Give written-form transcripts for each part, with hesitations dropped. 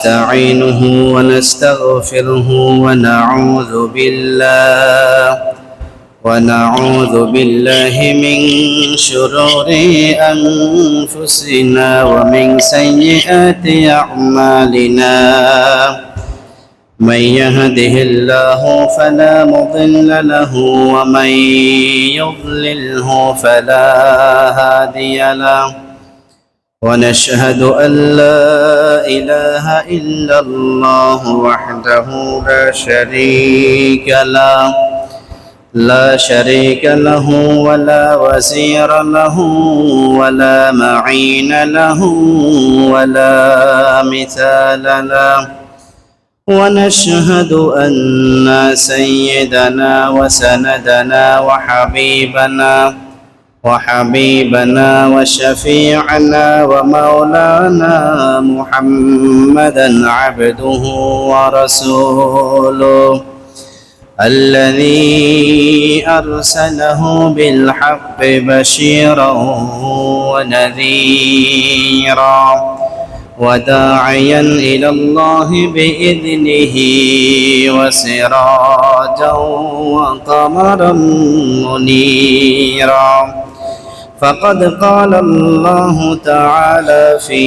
نستعينه ونستغفره ونعوذ بالله من شرور أنفسنا ومن سيئات أعمالنا. من يهده الله فلا مضل له ومن يضلله فلا هادي له. ونشهد أن لا إله إلا الله وحده لا شريك له ولا وزير له ولا معين له ولا مثال له. ونشهد أن سيدنا وسندنا وحبيبنا وشفيعنا ومولانا محمدا عبده ورسوله الذي أرسله بالحق بشيرا ونذيرا وداعيا إلى الله بإذنه وسراجا وقمرا منيرا. فقد قال الله تعالى في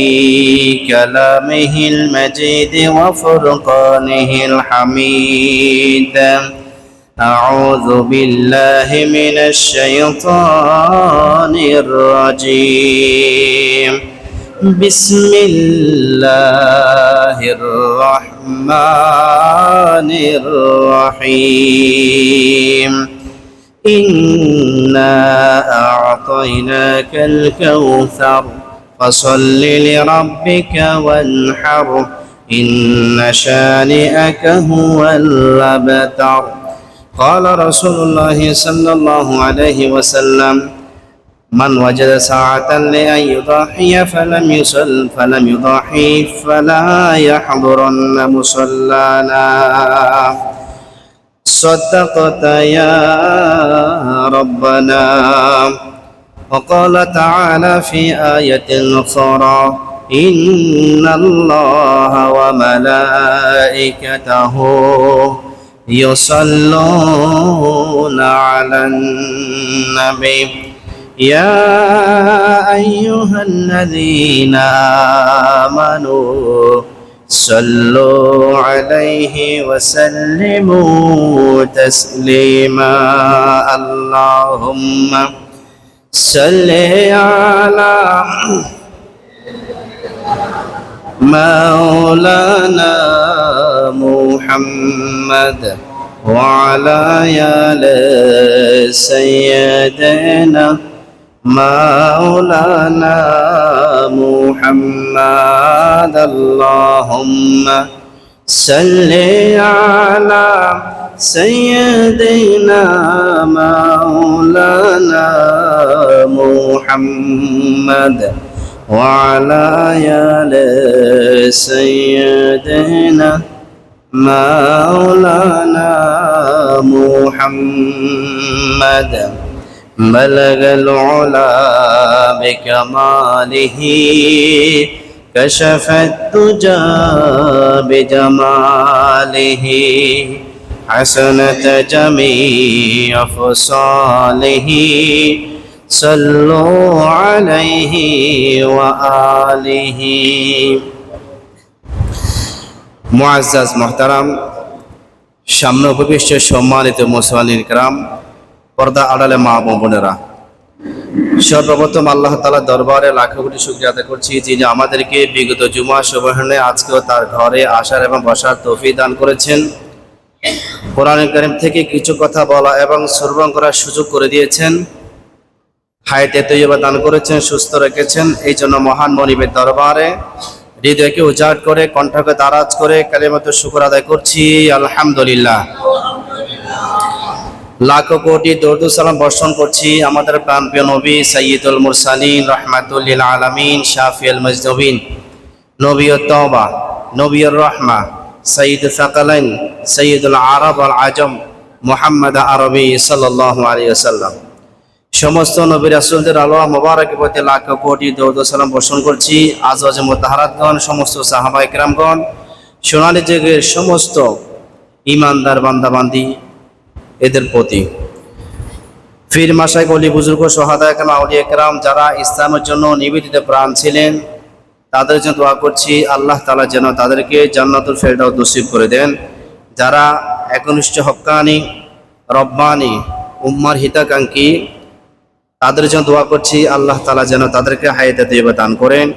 كلامه المجيد وفرقانه الحميد: أعوذ بالله من الشيطان الرجيم. بسم الله الرحمن الرحيم. إنا أعطيناك الكوثر فصل لربك وانحر إن شانئك هو الأبتر. قال رسول الله صلى الله عليه وسلم: من وجد ساعة لأن يضحي فلم يضحي فلا يحضرن مصلانا. صدقت يا ربنا. وقال تعالى في آية أخرى: إن الله وملائكته يصلون على النبي يا أيها الذين آمنوا صلوا عليه وسلموا تسليما. اللهم صل على مولانا محمد وعلى آل سيدنا مولانا محمد. اللهم صل على سيدنا مولانا محمد وعلى آل سيدنا مولانا محمد. بلغ العلا بكماله كشف الدجى بجماله حسنت جميع خصاله. صلوا عليه وآله. মুআজ্জাজ মুহতারাম, সামনে উপবিষ্ট সম্মানিত মুসলিম کرام, পর্দা আড়ালে মা বোনেরা, সর্বপ্রথম আল্লাহ তাআলার দরবারে লাখো কোটি শুকরিয়া আদায় করছি, যিনি আমাদেরকে বিগত জুমা সুবহানে আজকেও তার ঘরে আসার এবং বসার তৌফিক দান করেছেন। কোরআনুল কারীম থেকে কিছু কথা বলা এবং শ্রবণ করার সুযোগ করে দিয়েছেন। হায়াতে তৈয়বা দান করেছেন, সুস্থ রেখেছেন। এই জন্য মহান মনিবের দরবারে হৃদয়কে উজাড় করে, কণ্ঠকে দারাজ করে কালিমাতু শুকর আদায় করছি, আলহামদুলিল্লাহ। লাখো কোটি দরুদ সালাম বর্ষণ করছি আমাদের প্রাণপ্রিয় নবী সাইয়্যিদুল মুরসালিন রাহমাতুল লিল আলামিন শাফিউল মাজদুবিন নবিয়ুত তওবা নবিয়ুর রাহমা সাইয়্যিদুস সাকালাইন সাইয়্যিদুল আরব ওয়াল আজম মুহাম্মদ আরবি সাল্লাল্লাহু আলাইহি ওয়াসাল্লাম। সমস্ত নবী রাসূলদের আল্লাহ মুবারকের প্রতি লাখ কোটি দরুদ সালাম বর্ষণ করছি। আজওয়াজে মুতাহারাতগণ, সমস্ত সাহাবায়ে কেরামগণ, সোনালী যুগের সমস্ত ইমানদার বান্দাবান্দি এদের প্রতি, ফির মাসায় অলি বুজুর্গ সোহাদা একরাম আউলিয়া একরাম যারা ইসলামের জন্য নিবেদিত প্রাণ ছিলেন, তাদের জন্য দোয়া করছি আল্লাহ তাআলা যেন তাদেরকে জান্নাতুল ফেরদাউস নসিব করে দেন। যারা একনিষ্ঠ হক্কানি রব্বানি উম্মার হিতাকাঙ্ক্ষী, তাদের জন্য দোয়া করছি আল্লাহ তাআলা যেন তাদেরকে হায়াতে তাইয়্যিবা দান করেন।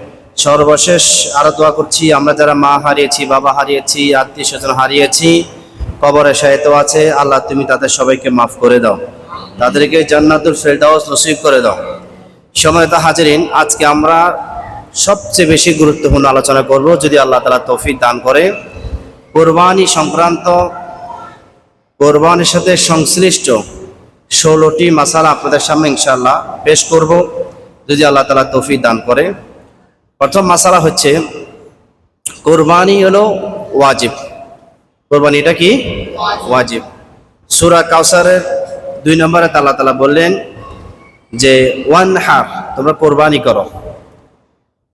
সর্বশেষ আরো দোয়া করছি আমরা যারা মা হারিয়েছি, বাবা হারিয়েছি, আত্মীয় স্বজন হারিয়েছি, কবরে শায়িত আছে, আল্লাহ তুমি তাদের সবাইকে মাফ করে দাও, তাদেরকে জান্নাতুল ফেরদাউস নসিব করে দাও। সম্মানিত হাজিরিন, আজকে আমরা সবচেয়ে বেশি গুরুত্বপূর্ণ আলোচনা করব, যদি আল্লাহ তাআলা তৌফিক দান করে, কোরবানি সংক্রান্ত, কোরবানির সাথে সংশ্লিষ্ট 16টি মাসালা আপনাদের সামনে ইনশাআল্লাহ পেশ করব, যদি আল্লাহ তাআলা তৌফিক দান করে। প্রথম মাসালা হচ্ছে কোরবানি হলো ওয়াজিব। কোরবানি এটা কি? ওয়াজিব। সূরা কাউসারের 2 নম্বরে আল্লাহ তাআলা বললেন যে ওয়ানহার, তোমরা কোরবানি করো।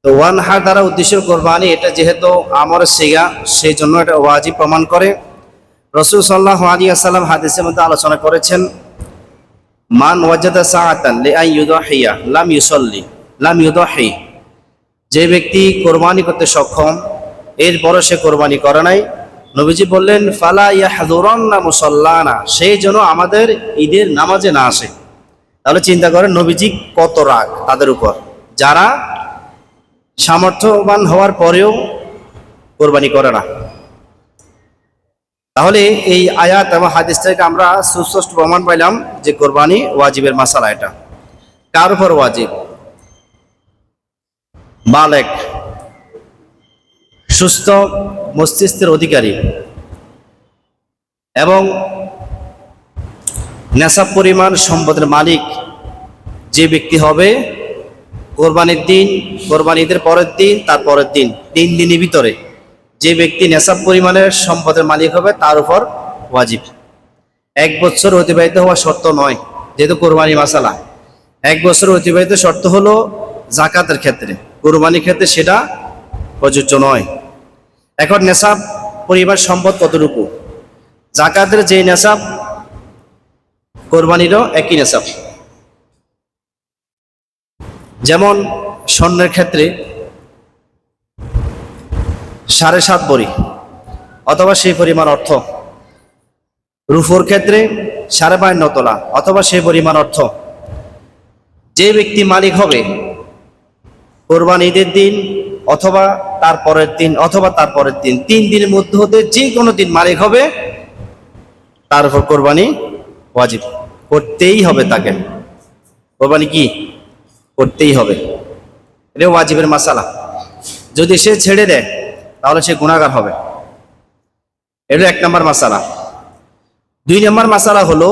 তো ওয়ানহার দ্বারা উদ্দেশ্য কোরবানি, এটা যেহেতু আমরের সিগা, সেই জন্য এটা ওয়াজিব প্রমাণ করে। রাসূল সাল্লাল্লাহু আলাইহি ওয়াসাল্লাম হাদিসের মধ্যে আলোচনা করেছেন, মান ওয়াজাদা সাআতান লিআন ইউদাহিয়া লাম ইউসাল্লি লাম ইউদাহি, যে ব্যক্তি কোরবানি করতে সক্ষম এরপরও সে কোরবানি করে নাই, নবীজি বললেন ফালা ইয়াহযুরান্না মুসাল্লানা, সেই জন্য আমাদের ঈদের নামাজে না আসে। তাহলে চিন্তা করেন নবীজি কত রাগ তাদের উপর, যারা সামর্থ্যবান হওয়ার পরেও কোরবানি করে না। তাহলে এই আয়াত এবং হাদিস থেকে আমরা সুস্পষ্ট প্রমাণ পাইলাম যে কোরবানি ওয়াজিবের মাসালা। এটা কার উপর ওয়াজিব? বালেক, সুস্থ মস্তিষ্কের অধিকারী এবং নেশাব পরিমাণ সম্পদের মালিক যে ব্যক্তি হবে, কোরবানির দিন, কোরবানি ঈদের পরের দিন, তার পরের দিন, 3 দিনের ভিতরে যে ব্যক্তি নেশাব পরিমাণের সম্পদের মালিক হবে তার উপর ওয়াজিব। 1 বছর অতিবাহিত হওয়া শর্ত নয়, যেহেতু কোরবানি মাসালা। 1 বছর অতিবাহিত শর্ত হলো যাকাতের ক্ষেত্রে, কোরবানির ক্ষেত্রে সেটা প্রযোজ্য নয়। এখন নেশাব পরিমাণ সম্পদ কতটুকু? যাকাতের যে নেশাব, কোরবানিরও একই নেশাব। যেমন স্বর্ণের ক্ষেত্রে 7.5 ভরি অথবা সেই পরিমাণ অর্থ, রূপোর ক্ষেত্রে 52.5 তোলা অথবা সেই পরিমাণ অর্থ। যে ব্যক্তি মালিক হবে কোরবানি ঈদের দিন অথবা তার পরের দিন অথবা তার পরের দিন, 3 দিনের মধ্যে হতে যে কোনো দিন মালিক হবে, তার উপর কোরবানি ওয়াজিব, করতেই হবে তাকে। কোরবানি কি? করতেই হবে, এটা ওয়াজিবের মাসালা। যদি সে ছেড়ে দেয় তাহলে সে গুনাহগার হবে। এটা 1 নম্বর মাসালা। 2 নম্বর মাসালা হলো,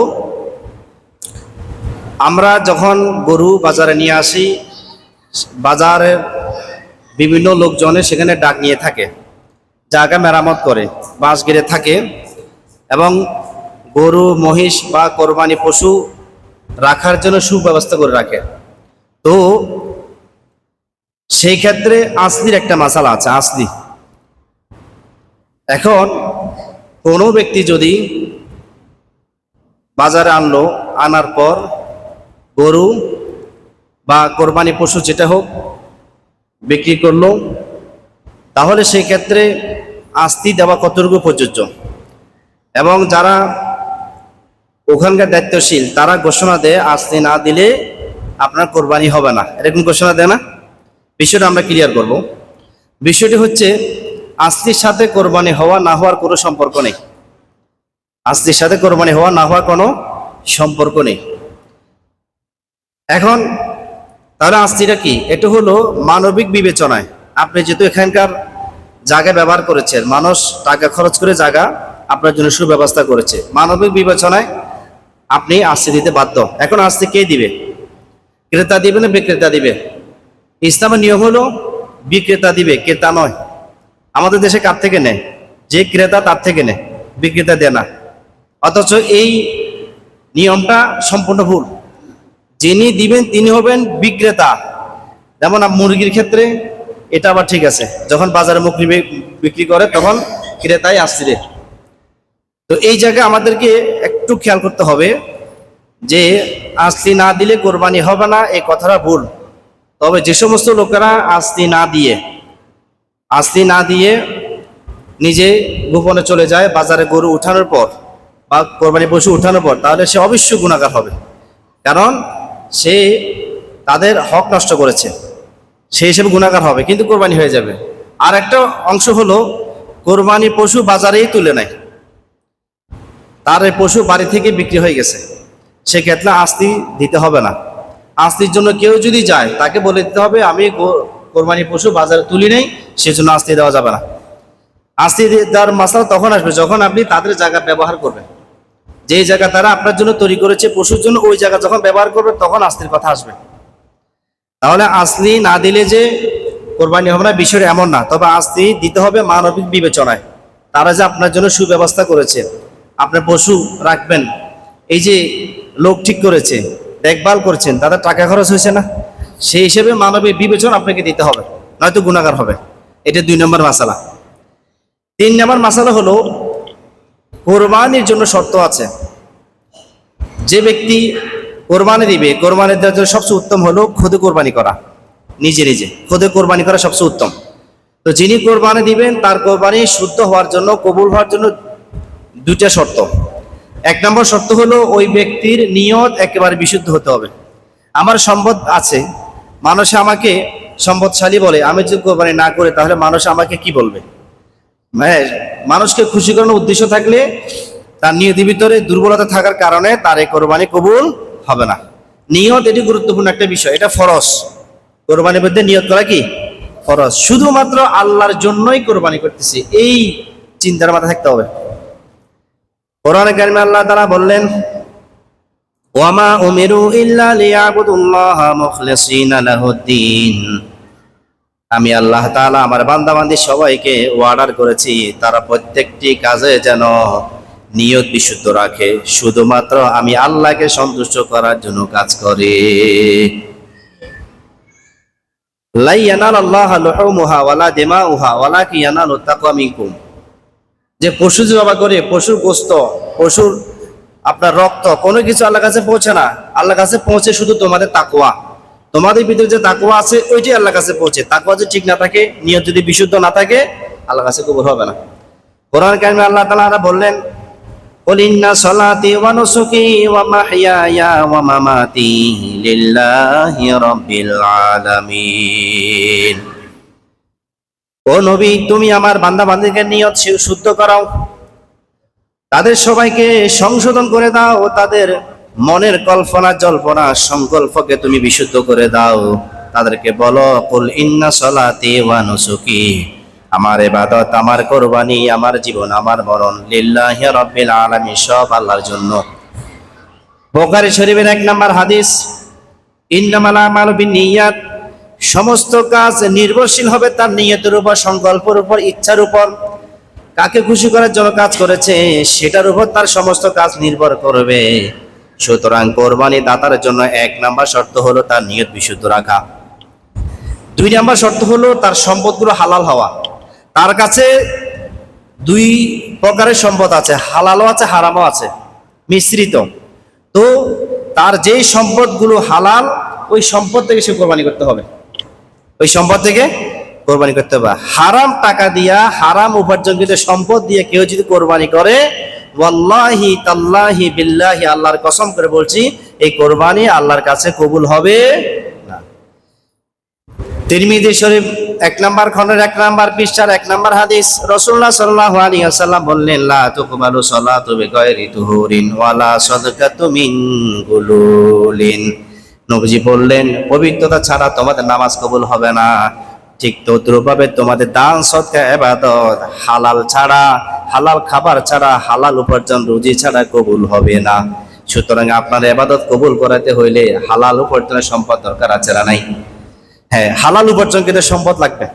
আমরা যখন গরু বাজারে নিয়ে আসি, বাজারের বিভিন্ন লোকজনে সেখানে ডাক নিয়ে থাকে, জায়গা মেরামত করে, বাঁশ ঘিরে থাকে এবং গরু মহিষ বা কোরবানি পশু রাখার জন্য সুব্যবস্থা করে রাখে। তো সেই ক্ষেত্রে আসলির একটা মাসালা আছে, আসলি। এখন কোনো ব্যক্তি যদি বাজারে আনলো, আনার পর গরু বা কোরবানি পশু যেটা হোক বিক্রি করলো, তাহলে সেই ক্ষেত্রে আস্তি দেওয়া কতটুকু প্রযোজ্য, এবং যারা ওখানকার দায়িত্বশীল তারা ঘোষণা দেয় আস্তি না দিলে আপনার কোরবানি হবে না, এরকম ঘোষণা দেয় না? বিষয়টা আমরা ক্লিয়ার করব। বিষয়টি হচ্ছে আস্তির সাথে কোরবানি হওয়া না হওয়ার কোনো সম্পর্ক নেই। আস্তির সাথে কোরবানি হওয়া না হওয়ার কোনো সম্পর্ক নেই। এখন তাহলে আস্তিটা কি? এটা হলো মানবিক বিবেচনায়, আপনি যেহেতু এখানকার জায়গা ব্যবহার করেছেন, মানুষ টাকা খরচ করে জায়গা আপনার জন্য সুব্যবস্থা করেছে, মানবিক বিবেচনায় আপনি আস্তি দিতে বাধ্য। এখন আস্তি কে দিবে? ক্রেতা দিবে না বিক্রেতা দিবে? ইসলামের নিয়ম হলো বিক্রেতা দিবে, ক্রেতা নয়। আমাদের দেশে কার থেকে নেয়? যে ক্রেতা তার থেকে নেয়, বিক্রেতা দেয় না। অথচ এই নিয়মটা সম্পূর্ণ ভুল। যিনি দিবেন তিনি হবেন বিক্রেতা। যেমন মুরগির ক্ষেত্রে এটা আবার ঠিক আছে, যখন বাজারে মুরগি বিক্রি করে তখন ক্রেতাই আসছিলেন। তো এই জায়গায় আমাদেরকে একটু খেয়াল করতে হবে যে আস্তি না দিলে কোরবানি হবে না, এই কথাটা ভুল। তবে যে সমস্ত লোকেরা আস্তি না দিয়ে নিজে গোপনে চলে যায় বাজারে গরু উঠানোর পর বা কোরবানি পশু উঠানোর পর, তাহলে সে অবশ্যই গুনাহগার হবে, কারণ সে তাদের হক নষ্ট করেছে, সেই হিসেবে গুনাহগার হবে, কিন্তু কোরবানি হয়ে যাবে। আর একটা অংশ হলো কোরবানি পশু বাজারেই তুলে নেয়, তার এই পশু বাড়ি থেকে বিক্রি হয়ে গেছে, সেক্ষেত্রে আস্তি দিতে হবে না। আস্তির জন্য কেউ যদি যায় তাকে বলে দিতে হবে আমি কোরবানি পশু বাজারে তুলি নেই, সেজন্য আস্তি দেওয়া যাবে না। আস্তি দেওয়ার মাসলা তখন আসবে যখন আপনি তাদের জায়গা ব্যবহার করবেন, যেই জায়গা তারা আপনার জন্য তৈরি করেছে পশুর জন্য, ওই জায়গা যখন ব্যবহার করবে তখন আস্তির কথা আসবে। তাহলে আস্তি না দিলে যে কোরবানি হবে না বিষয়টা এমন না, তবে আস্তি দিতে হবে মানবিক বিবেচনায়। তারা যে আপনার জন্য সুব্যবস্থা করেছে, আপনার পশু রাখবেন, এই যে লোক ঠিক করেছে, দেখভাল করছেন, তাদের টাকা খরচ হয়েছে না, সেই হিসেবে মানবিক বিবেচনা আপনাকে দিতে হবে, নয়তো গুনাহগার হবে। এটা 2 নম্বর মাসালা। 3 নম্বর মাসালা হলো কোরবানির জন্য শর্ত আছে। যে ব্যক্তি কোরবানি দিবে, কোরবানি দেওয়ার জন্য সবচেয়ে উত্তম হলো খুদে কোরবানি করা, নিজে খুদে কোরবানি করা সবচেয়ে উত্তম। তো যিনি কোরবানি দিবেন তার কোরবানি শুদ্ধ হওয়ার জন্য, কবুল হওয়ার জন্য 2টা শর্ত। 1 নম্বর শর্ত হলো ওই ব্যক্তির নিয়ত একেবারে বিশুদ্ধ হতে হবে। আমার সম্পদ আছে, মানুষ আমাকে সম্পদশালী বলে, আমি যদি কোরবানি না করে তাহলে মানুষ আমাকে কি বলবে? মানুষকে খুশি করানোর উদ্দেশ্য থাকলে তার নিয়তের ভিতরে দুর্বলতা থাকার কারণে তার এই কোরবানি কবুল হবে না। নিয়ত এটি গুরুত্বপূর্ণ একটা বিষয়, এটা ফরজ। কোরবানির মধ্যে নিয়ত করা কি ফরজ, শুধুমাত্র আল্লাহর জন্যই কোরবানি করতেছি, এই চিন্তার মাথায় থাকতে হবে। কোরআনে কারিমে আল্লাহ তাআলা বললেন ওয়ামা উমিরু ইল্লা লিয়াবুদুল্লাহা মুখলিসিনা লাহুদ্দিন, আমি আল্লাহ তাআলা আমার বান্দাবান্দি সবাইকে অর্ডার করেছি তারা প্রত্যেকটি কাজে যেন নিয়ত বিশুদ্ধ রাখে, শুধুমাত্র আমি আল্লাহকে সন্তুষ্ট করার জন্য কাজ করে। লা ইয়ানালাল্লাহু লুহুমুহা ওয়ালা দিমাউহা ওয়ালাকিন ইয়ানালুত তাকওয়া মিনকুম, যে পশু জবাই করে পশুর গোশত, পশুর আপনার রক্ত, কোনো কিছু আল্লাহর কাছে পৌঁছে না। আল্লাহর কাছে পৌঁছে শুধু তোমাদের তাকওয়া, তোমাদের ভিতরে যে তাকওয়া আছে ওইটাই আল্লাহর কাছে পৌঁছে। তাকওয়া যদি ঠিক না থাকে, নিয়ত যদি বিশুদ্ধ না থাকে, আল্লাহর কাছে কবুল হবে না। কোরআন কারিমে আল্লাহ তাআলা বললেন কুল ইন্না সলাতি ওয়া নুসুকি ওয়া মাহইয়ায়া ওয়া মামাতি লিল্লাহি রাব্বিল আলামিন। ও নবী, তুমি আমার বান্দা বান্দীকে নিয়ত শুদ্ধ করাও, তাদের সবাইকে সংশোধন করে দাও, তাদের মনের কল্পনা জল্পনা সংকল্পকে তুমি বিশুদ্ধ করে দাও। তাদেরকে বলো কুল ইন্না সলাতি ওয়া নুসুকি, আমার ইবাদত, আমার কোরবানি, আমার জীবন, আমার মরণ লিল্লাহি রাব্বিল আলামিন, সব আল্লাহর জন্য। বুখারী শরীফের 1 নম্বর হাদিস, ইন্নামাল আমালু বিন্নিয়াত, সমস্ত কাজ নির্ভরশীল হবে তার নিয়তের উপর, সংকল্পের উপর, ইচ্ছার উপর। কাকে খুশি করার জন্য কাজ করেছে সেটার উপর তার সমস্ত কাজ নির্ভর করবে। সুতরাং কোরবানি দাতার জন্য 1 নম্বর শর্ত হলো তার নিয়ত বিশুদ্ধ রাখা। 2 নম্বর শর্ত হলো তার সম্পদগুলো হালাল হওয়া। তার কাছে 2 প্রকারের সম্পদ আছে, হালালও আছে হারামও আছে, মিশ্রিত। তো তার যেই সম্পদগুলো হালাল, ওই সম্পদ থেকে সে কোরবানি করতে হবে, ওই সম্পদ থেকে কোরবানি করতে হবে। হারাম টাকা দিয়া, হারাম উপার্জনকৃত সম্পদ দিয়ে কেউ যদি কোরবানি করে, ওয়াল্লাহি তাল্লাহি বিল্লাহি, আল্লাহর কসম করে বলছি, এই কোরবানি আল্লাহর কাছে কবুল হবে না। তিরমিজি শরীফ 1 নম্বর খণ্ডের 1 নম্বর পৃষ্ঠার 1 নম্বর হাদিস, রাসূলুল্লাহ সাল্লাল্লাহু আলাইহি ওয়াসাল্লাম বললেন লা তুকবালু সালাতু বিগাইরি তুহুরিন ওয়ালা সাদকাতু মিন গুলুলিন। নবীজি বললেন পবিত্রতা ছাড়া তোমাদের নামাজ কবুল হবে না, ঠিক তদ্রূপভাবে তোমাদের দান সদকা ইবাদত হালাল ছাড়া, হালাল খাবার ছাড়া, হালাল উপার্জন রুজি ছাড়া কবুল হবে না। সুতরাং আপনার ইবাদত কবুল করাতে হইলে হালাল উপার্জনের সম্পদ দরকার আছে না নাই? হ্যাঁ, হালাল উপার্জন কিন্তু সম্পদ লাগবে।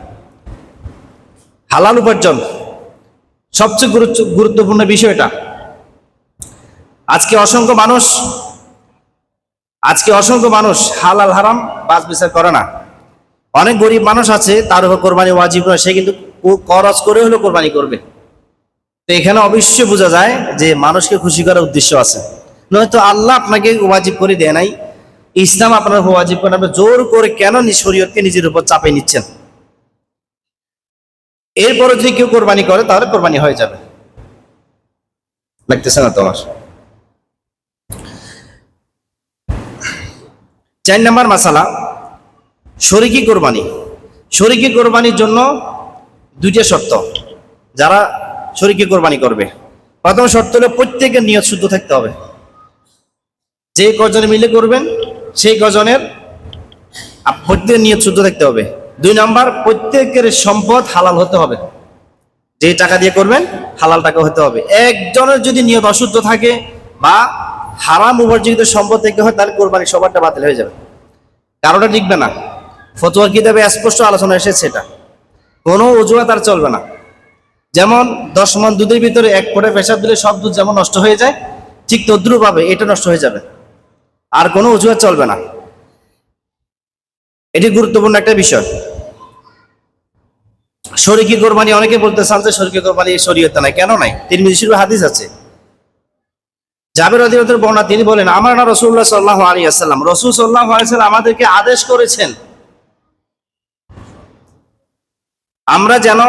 হালাল উপার্জন সবচেয়ে গুরুত্বপূর্ণ বিষয়টা। আজকে অসংখ্য মানুষ হালাল হারাম বাছ বিচার করে না। অনেক গরিব মানুষ আছে, তার উপর কোরবানি ওয়াজিব নয়, সে কিন্তু খরচ করে হলেও কোরবানি করবে। তো এখানে অবশ্যই বোঝা যায় যে মানুষকে খুশি করার উদ্দেশ্য আছে, নয়তো আল্লাহ আপনাকে ওয়াজিব করে দেয় নাই, ইসলাম আপনার ওয়াজিব করে, আপনি জোর করে কেন শরীয়তকে নিজের উপর চাপে নিচ্ছেন? এরপরে যদি কেউ কোরবানি করে তাহলে কোরবানি হয়ে যাবে। লাগতেছে না তোমার? 4 নম্বর মাসালা, শরীকি কোরবানি। শরীকি কোরবানির জন্য 2টা শর্ত। যারা শরীকি কোরবানি করবে, প্রথম শর্ত হলো প্রত্যেকের নিয়ত শুদ্ধ থাকতে হবে। যে কজনে মিলে করবেন সেই কজনের প্রত্যেকের নিয়ত শুদ্ধ থাকতে হবে। 2 নম্বর, প্রত্যেকের সম্পদ হালাল হতে হবে। যে টাকা দিয়ে করবেন হালাল টাকা হতে হবে। একজনের যদি নিয়ত অশুদ্ধ থাকে বা হারাম উপার্জিত সম্পদ থেকে হয়, তাহলে কোরবানি সবারটা বাতিল হয়ে যাবে, কারোটা টিকবে না। ফতোয়ার কিতাবে স্পষ্ট আলোচনা এসেছে, এটা কোনো অজুহাত আর চলবে না। যেমন 10 মণ দুধের ভিতরে 1 ফোঁটা পেশাব দিলে সব দুধ যেমন নষ্ট হয়ে যায়, ঠিক তদ্রুপ ভাবে এটা নষ্ট হয়ে যাবে, আর কোনো অজুহাত চলবে না। এটি গুরুত্বপূর্ণ একটা বিষয়। শরীকি কোরবানি, অনেকে বলতে চান যে শরীকি কোরবানি শরীয়তে নাই। কেন নাই? তিরমিজি শরীফে হাদিস আছে, জাবের রাদিয়াল্লাহু আনহু বর্ণনা, তিনি বলেন, আমারনা রাসূলুল্লাহ সাল্লাল্লাহু আলাইহি ওয়াসাল্লাম, রাসূল সাল্লাল্লাহু আলাইহি ওয়াসাল্লাম আমাদেরকে আদেশ করেছেন আমরা যেন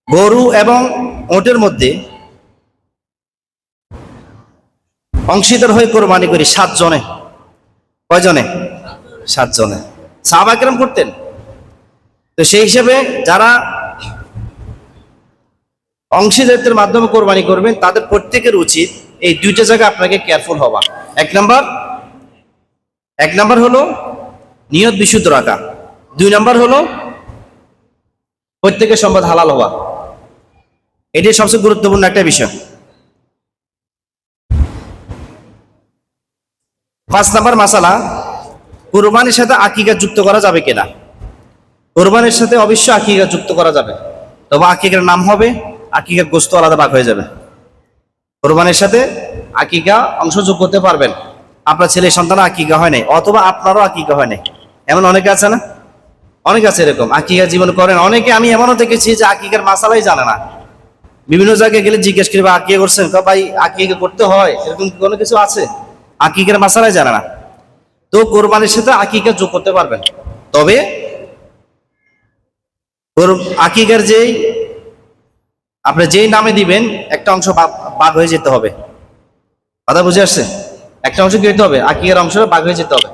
গরু এবং ওটের মধ্যে অংশীদার হয়ে কোরবানি করি 7 জনে। কয়জনে? 7 জনে। সাহাবা কেরাম করতেন। তো সেই হিসেবে যারা অংশীদারিত্বের মাধ্যমে কোরবানি করবেন তাদের প্রত্যেকের উচিত এই 2টা জায়গায় আপনাকে কেয়ারফুল হওয়া। এক নাম্বার হলো নিয়ত বিশুদ্ধ রাখা। 2 নাম্বার হলো প্রত্যেকের সম্পদ হালাল হওয়া। এটি সবচেয়ে গুরুত্বপূর্ণ একটা বিষয়। 5 নাম্বার মাসালা, কোরবানির সাথে আকিকা যুক্ত করা যাবে কিনা। কোরবানির সাথে অবশ্যই আকিকা যুক্ত করা যাবে, তবে আকিকার নাম হবে, আকিকা গোশত আলাদা ভাগ হয়ে যাবে। কোরবানির সাথে আকিকা অংশ যোগ করতে পারবেন। আপনার ছেলে সন্তান আকিকা হয় নাই, অথবা আপনারও আকিকা হয় নাই, এমন অনেকে আছে না? অনেক আছে এরকম, আকিকা জীবন করেন অনেকে। আমি এমনও দেখেছি যে আকিকার মাসালাই জানে না। বিভিন্ন জায়গায় গেলে জিজ্ঞেস করি, বা আকিকা করছেন? ভাই আকিকা করতে হয়, এরকম কোনো কিছু আছে? আকিকার মাসালাই জানে না। তো কোরবানির সাথে আকিকা যোগ করতে পারবেন, তবে আকিকার আপনি যেই নামে দিবেন একটা অংশ ভাগ হয়ে যেতে হবে। কথা বুঝে আসছে? একটা অংশ কি হতে হবে? আকিকার অংশ ভাগ হয়ে যেতে হবে।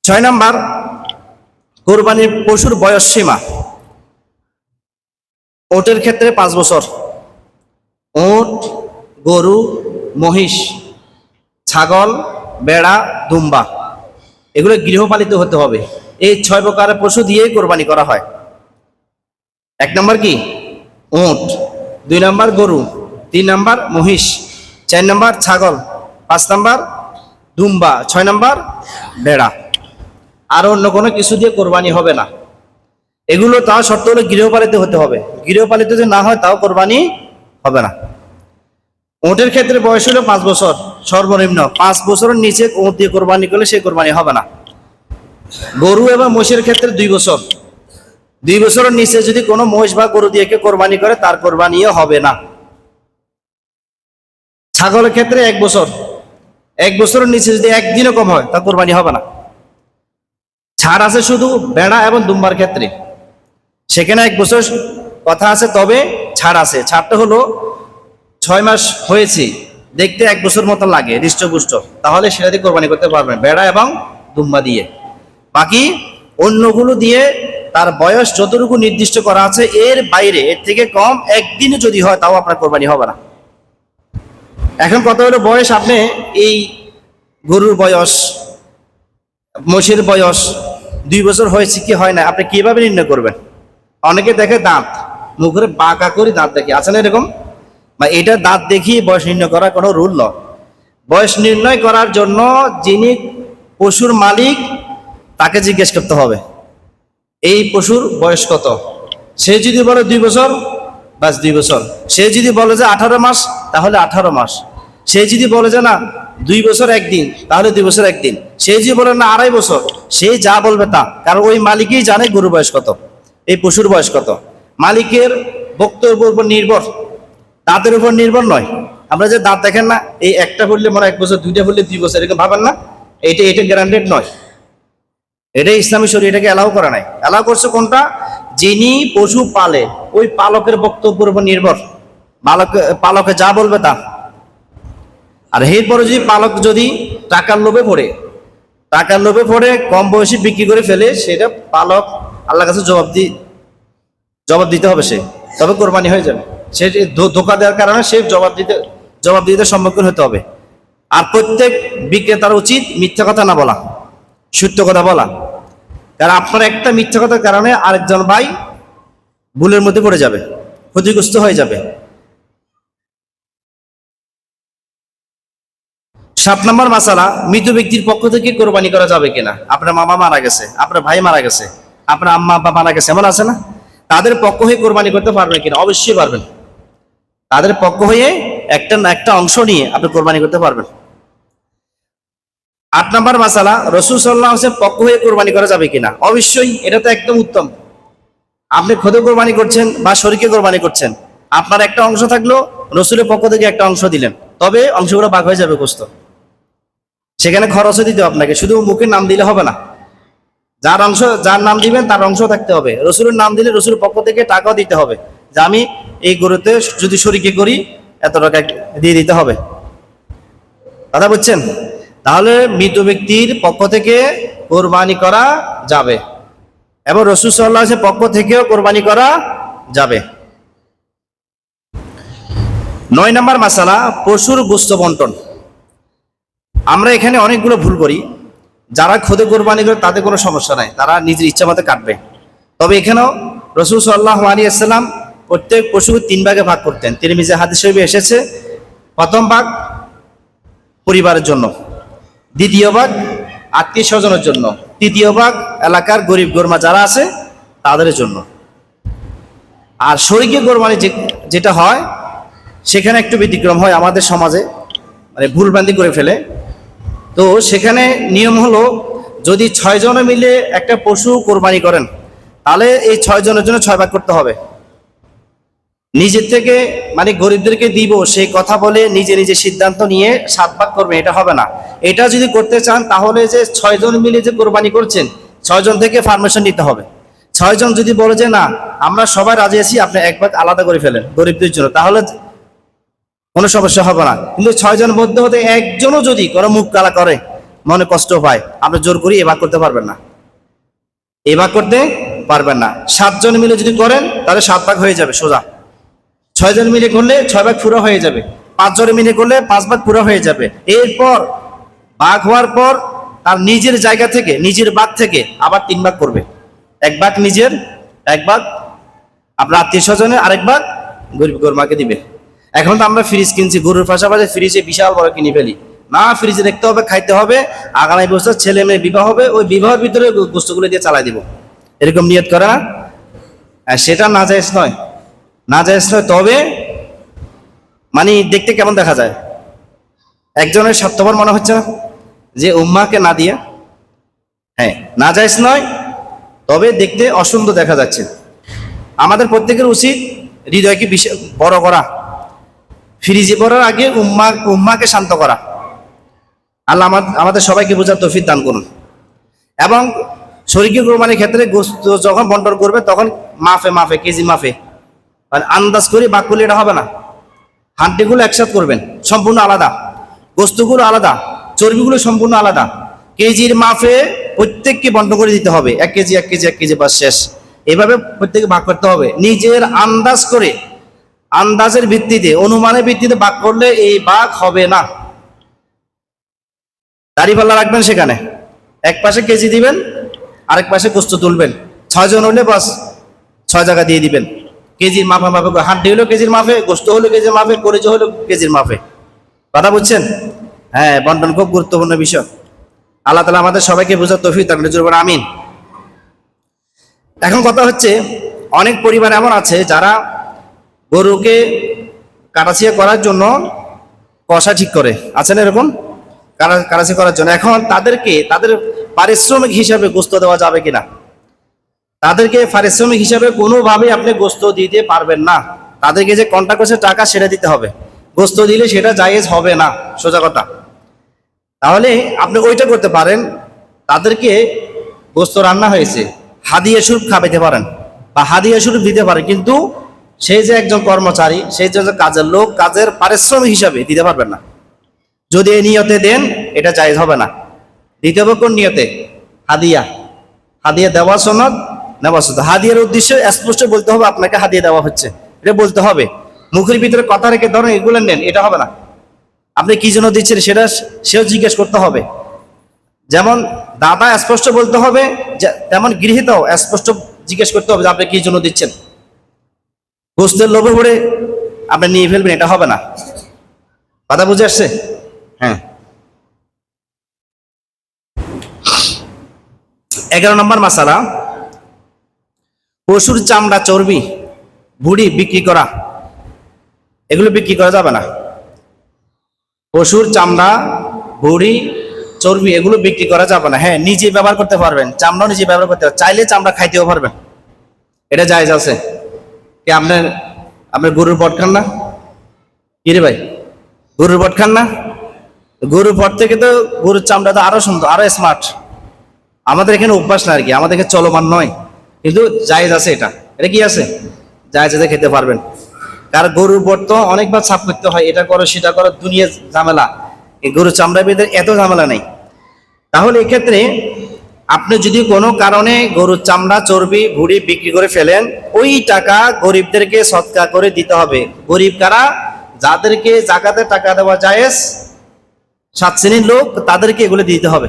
6 নাম্বার, কোরবানির পশুর বয়স সীমা। ওটের ক্ষেত্রে 5 বছর। ওট, গরু, মহিষ, ছাগল, বেড়া, দুম্বা, এগুলো গৃহপালিত হতে হবে। এই 6 প্রকারের পশু দিয়েই কোরবানি করা হয়। 1 নাম্বার কি? উট। 2 নাম্বার গরু। 3 নাম্বার মহিষ। 4 নাম্বার ছাগল। 5 নাম্বার দুম্বা। 6 নাম্বার বেড়া। আর অন্য কোনো কিছু দিয়ে কোরবানি হবে না। এগুলো তাও শর্ত হলে গৃহপালিত হতে হবে। গৃহপালিত যদি না হয় তাও কোরবানি হবে না। উটের ক্ষেত্রে বয়স হলো 5 বছর সর্বনিম্ন। 5 বছরের নিচে উট দিয়ে কোরবানি করলে সে কোরবানি হবে না। গরু এবং মহিষের ক্ষেত্রে 2 বছর। 2 বছরের নিচে যদি কোনো মহিষ বা গরু দিয়ে কোরবানি করে তার কোরবানিও হবে না। ছাগলের ক্ষেত্রে 1 বছর। 1 বছরের নিচে যদি একদিনও কম হয় তা কোরবানি হবে না। ছাড় আছে শুধু বেড়া এবং দুম্বার ক্ষেত্রে, সেখানে 1 বছর কথা আছে, তবে ছাড় আছে। ছাড়টা হলো 6 মাস হয়েছে, দেখতে 1 বছর মতো লাগে হৃষ্টপুষ্ট, তাহলে সেটা দিয়ে কোরবানি করতে পারবেন বেড়া এবং দুম্বা দিয়ে। বাকি অন্যগুলো দিয়ে তার বয়স যতটুকু নির্দিষ্ট করা আছে এর বাইরে, এর থেকে কম একদিনও যদি হয় তাও আপনার কোরবানি হবে না। এখন কত হলো বয়স? আপনি এই গরুর বয়স, মহিষের বয়স 2 বছর হয়েছে কি হয় না, আপনি কিভাবে নির্ণয় করবেন? অনেকে দেখে দাঁত, মুখের বাঁকা করে দাঁত দেখে, আছে না এরকম? বা এটা দাঁত দেখিয়ে বয়স নির্ণয় করার কোনো রুল নয়। বয়স নির্ণয় করার জন্য যিনি পশুর মালিক তাকে জিজ্ঞেস করতে হবে এই পশুর বয়স কত। সে যদি বলে 2 বছর, বাস 2 বছর। সে যদি বলে যে 18 মাস, তাহলে 18 মাস। সে যদি বলে যে না 2 বছর 1 দিন, তাহলে 2 বছর 1 দিন। সে যদি বলে না 2.5 বছর, সে যা বলবে তা, কারণ ওই মালিকই জানে গরুর বয়স কত। এই পশুর বয়স কত। মালিকের বক্তব্যের উপর নির্ভর, দাঁতের উপর নির্ভর নয়। আমরা যে দাঁত দেখেন না, এই একটা পড়লে মনে 1 বছর, 2টা পড়লে 2 বছর, এরকম ভাবেন না, এটা গ্যারান্টেড নয়। এটা ইসলামী শরীয়ত এটাকে অ্যালাউ করা নাই। অ্যালাউ করছে কোনটা? যিনি পশু পালে ওই পালকের বক্তব্যের উপর নির্ভর, পালকে যা বলবে তা। আর এরপরে যদি পালক যদি টাকার লোভে পড়ে কম বয়সী বিক্রি করে ফেলে, সেটা পালক আল্লাহর কাছে জবাব দিতে হবে সে, তবে কোরবানি হয়ে যাবে। সে ধোকা দেওয়ার কারণে সে জবাব দিতে সম্মুখীন হতে হবে। আর প্রত্যেক বিক্রেতার উচিত মিথ্যা কথা না বলা, সত্য কথা বলা। কারণ আপনার একটা মিথ্যা কথার কারণে আরেকজন ভাই ভুলের মধ্যে পড়ে যাবে, ক্ষতিগ্রস্ত হয়ে যাবে। 7 নম্বর মাসালা, মৃত ব্যক্তির পক্ষ থেকে কোরবানি করা যাবে কিনা। আপনার মামা মারা গেছে, আপনার ভাই মারা গেছে, আপনার আম্মা আব্বা মারা গেছে, এমন আছে না? তাদের পক্ষ হয়ে কোরবানি করতে পারবেন কিনা? অবশ্যই পারবেন। তাদের পক্ষ হয়ে একটা অংশ নিয়ে আপনি কোরবানি করতে পারবেন। 8 নম্বর মাসালা, রাসূল সাল্লাল্লাহু আলাইহি ওয়াসাল্লাম পক্ষ হয়ে কোরবানি করা যাবে কিনা। অবশ্যই, এটা তো একদম উত্তম। আপনি খুদে কোরবানি করছেন বা শরীকে কোরবানি করছেন, আপনার একটা অংশ থাকলো, রাসূলের পক্ষ থেকে একটা অংশ দিলেন, তবে অংশগুলো ভাগ হয়ে যাবে গোশত। সেখানে খরচও দিতে হবে আপনাকে, শুধু মুখের নাম দিলে হবে না। যার নাম দিবেন তার অংশ থাকতে হবে। রাসূলের নাম দিলে রাসূলের পক্ষ থেকে টাকাও দিতে হবে, যে আমি এই গরুতে যদি শরীকে করি এত টাকা দিয়ে দিতে হবে। কথা বুঝছেন? তাহলে মৃত ব্যক্তির পক্ষ থেকে কোরবানি করা যাবে এবং রাসূল সাল্লাল্লাহু আলাইহি ওয়াসাল্লামের পক্ষ থেকেও কোরবানি করা যাবে। 9 নম্বর মাসালা, পশুর গোশত বন্টন। আমরা এখানে অনেকগুলো ভুল করি। যারা খুদে কোরবানি করে তাদের কোনো সমস্যা নাই, তারা নিজের ইচ্ছা মতো কাটবে। তবে এখানেও রাসূল সাল্লাল্লাহু আলাইহি ওয়াসাল্লাম প্রত্যেক পশুকে 3 ভাগে ভাগ করতেন। তিরমিজি হাদিস শরীফে এসেছে, প্রথম ভাগ পরিবারের জন্য, দ্বিতীয় ভাগ আত্মীয় স্বজনের জন্য, তৃতীয় ভাগ এলাকার গরিব গরমা যারা আছে তাদের জন্য। আর শরীকে কোরবানি যেটা হয়, সেখানে একটু ব্যতিক্রম হয় আমাদের সমাজে, মানে ভুলভ্রান্তি করে ফেলে। তো সেখানে নিয়ম হলো, যদি 6 জনে মিলে একটা পশু কোরবানি করেন, তাহলে এই 6 জনের জন্য 6 ভাগ করতে হবে। নিজের থেকে মানে গরিবদেরকে দিব সেই কথা বলে নিজে নিজে সিদ্ধান্ত নিয়ে 7 ভাগ করবে, এটা হবে না। এটা যদি করতে চান তাহলে যে 6 জন মিলে যে কোরবানি করছেন, 6 জন থেকে পারমিশন নিতে হবে। 6 জন যদি বলে যে না আমরা সবাই রাজি আছি, আপনি 1 ভাগ আলাদা করে ফেলেন গরিবদের জন্য, তাহলে কোনো সমস্যা হবে না। কিন্তু 6 জন মধ্যে হতে একজনও যদি কোনো মুখ কালা করে, মনে কষ্ট পায়, আপনি জোর করি এ ভাগ করতে পারবেন না, এ ভাগ করতে পারবেন না। 7 জন মিলে যদি করেন তাহলে 7 ভাগ হয়ে যাবে সোজা। 6 জন মিলে করলে 6 ভাগ পুরো হয়ে যাবে। 5 জন মিলে করলে 5 ভাগ পুরো হয়ে যাবে। এরপর ভাগ হওয়ার পর তার নিজের জায়গা থেকে, নিজের ভাগ থেকে আবার 3 ভাগ করবে। 1 ভাগ নিজের, 1 ভাগ আপনার আত্মীয় স্বজনের, আরেক ভাগ গরিব গরমাকে দিবে। এখন তো আমরা ফ্রিজ কিনছি, গরুর পাশাপাশি ফ্রিজে বিশাল বড় কিনে ফেলি না, ফ্রিজে দেখতে হবে, খাইতে হবে, আগামী বছর ছেলে মেয়ে বিবাহ হবে, ওই বিবাহের ভিতরে গোস্তগুলো দিয়ে চালাই দিব, এরকম নিয়ত করে না? সেটা নাজায়েজ নয়, নাজায়েজ নয়। তবে মানে দেখতে কেমন দেখা যায়, একজনের স্বার্থপর মনে হচ্ছে না যে উম্মাকে না দিয়ে। হ্যাঁ, নাজায়েজ নয়, তবে দেখতে অসুন্দর দেখা যাচ্ছে। আমাদের প্রত্যেকের উচিত হৃদয়কে বড় করা, ফ্রিজে পড়ার আগে উম্মাকে শান্ত করা। আল্লাহ আমাদের সবাইকে বোঝার তৌফিক দান করুন। এবং শরীকে কোরবানির ক্ষেত্রে গোশত যখন বন্টন করবে তখন মাফে কেজি মাফে, মানে আন্দাজ করে ভাগ করলে এটা হবে না। হাড্ডিগুলো একসাথে করবেন, সম্পূর্ণ আলাদা, গোস্তগুলো আলাদা, চর্বিগুলো সম্পূর্ণ আলাদা। কেজির মাফে প্রত্যেককে বন্টন করে দিতে হবে, 1 কেজি 1 কেজি 1 কেজি, বাস শেষ। এভাবে প্রত্যেকে ভাগ করতে হবে। নিজের আন্দাজ করে, আন্দাজের ভিত্তিতে, অনুমানের ভিত্তিতে ভাগ করলে এই ভাগ হবে না। দাড়িপাল্লা রাখবেন সেখানে, এক পাশে কেজি দিবেন, আরেক পাশে গোস্ত তুলবেন। 6 জন হলে বাস 6 জায়গা দিয়ে দিবেন। কেজির মাপে হাড্ডি হলো কেজির মাপে, গোস্ত হলো কেজির মাপে, কলিজা হলো কেজির মাপে। কথা বুঝছেন? হ্যাঁ, বন্টন খুব গুরুত্বপূর্ণ বিষয়। আল্লাহ তাআলা আমাদের সবাইকে বোঝার তৌফিক দান করুন, আমিন। এখন কথা হচ্ছে, অনেক পরিবার এমন আছে যারা গরুকে কাটাছিয়া করার জন্য কষা ঠিক করে, আছেন এরকম কাটাছি করার জন্য। এখন তাদের পারিশ্রমিক হিসাবে গোস্ত দেওয়া যাবে কিনা, তাদেরকে পারিশ্রমিক হিসাবে কোনোভাবে আপনি গোস্ত দিতে পারবেন না। তাদেরকে যে কন্ট্রাক্ট করছে টাকা সেটা দিতে হবে, গোস্ত দিলে সেটা জায়েজ হবে না, সোজা কথা। তাহলে আপনি ওইটা করতে পারেন, তাদেরকে গোস্ত রান্না হয়েছে হাদিয়া স্বরূপ খাওয়াইতে পারেন বা হাদিয়া স্বরূপ দিতে পারেন, কিন্তু সেই যে একজন কর্মচারী, সেই যে কাজের লোক, কাজের পারিশ্রমিক হিসাবে দিতে পারবেন না। যদি এই নিয়তে দেন এটা জায়েজ হবে না। দিতে হবে কোন নিয়তে? হাদিয়া। হাদিয়া দেওয়া সনদ, নেওয়া সনদ। হাদিয়ার উদ্দেশ্যে স্পষ্ট বলতে হবে আপনাকে হাদিয়া দেওয়া হচ্ছে, এটা বলতে হবে। মুখের ভিতরে কথা রেখে ধরেন এগুলো নেন, এটা হবে না। আপনি কি জন্য দিচ্ছেন সেটা সেও জিজ্ঞেস করতে হবে। যেমন দাদা স্পষ্ট বলতে হবে, তেমন গৃহীতাও স্পষ্ট জিজ্ঞেস করতে হবে যে আপনি কি জন্য দিচ্ছেন। গোস্তের লোভে পড়ে আপনি নিয়ে ফেলবেন, এটা হবে না। কথা বুঝে আসছে? হ্যাঁ। 11 নম্বর মাসালা, পশুর চামড়া, চর্বি, ভুঁড়ি বিক্রি করা, এগুলো বিক্রি করা যাবে না। পশুর চামড়া, ভুঁড়ি, চর্বি এগুলো বিক্রি করা যাবে না। হ্যাঁ, নিজে ব্যবহার করতে পারবেন, চামড়াও নিজে ব্যবহার করতে পারবেন, চাইলে চামড়া খাইতেও পারবেন, এটা জায়েজ আছে। কি আপনার গরুর পট খান না? কি রে ভাই, গরুর পট খান না? গরুর পট থেকে তো গরুর চামড়া তো আরো সুন্দর, আরো স্মার্ট। আমাদের এখানে অভ্যাস না আর কি, আমাদের এখানে চলমান নয়, কিন্তু জায়েজ আছে। এটা কি আছে? জায়েজ আছে, খেতে পারবেন। কারণ গরুর পট তো অনেকবার সাফ করতে হয়, এটা করো সেটা করো, দুনিয়া ঝামেলা। এই গরুর চামড়া বেঁধে এত ঝামেলা নেই। তাহলে এক্ষেত্রে আপনি যদি কোনো কারণে গরুর চামড়া, চর্বি, ভুঁড়ি বিক্রি করে ফেলেন, ওই টাকা গরিবদেরকে সদকা করে দিতে হবে। গরিব কারা? যাদেরকে জাকাতে টাকা দেওয়া জায়েজ, 7 শ্রেণীর লোক, তাদেরকে এগুলো দিতে হবে।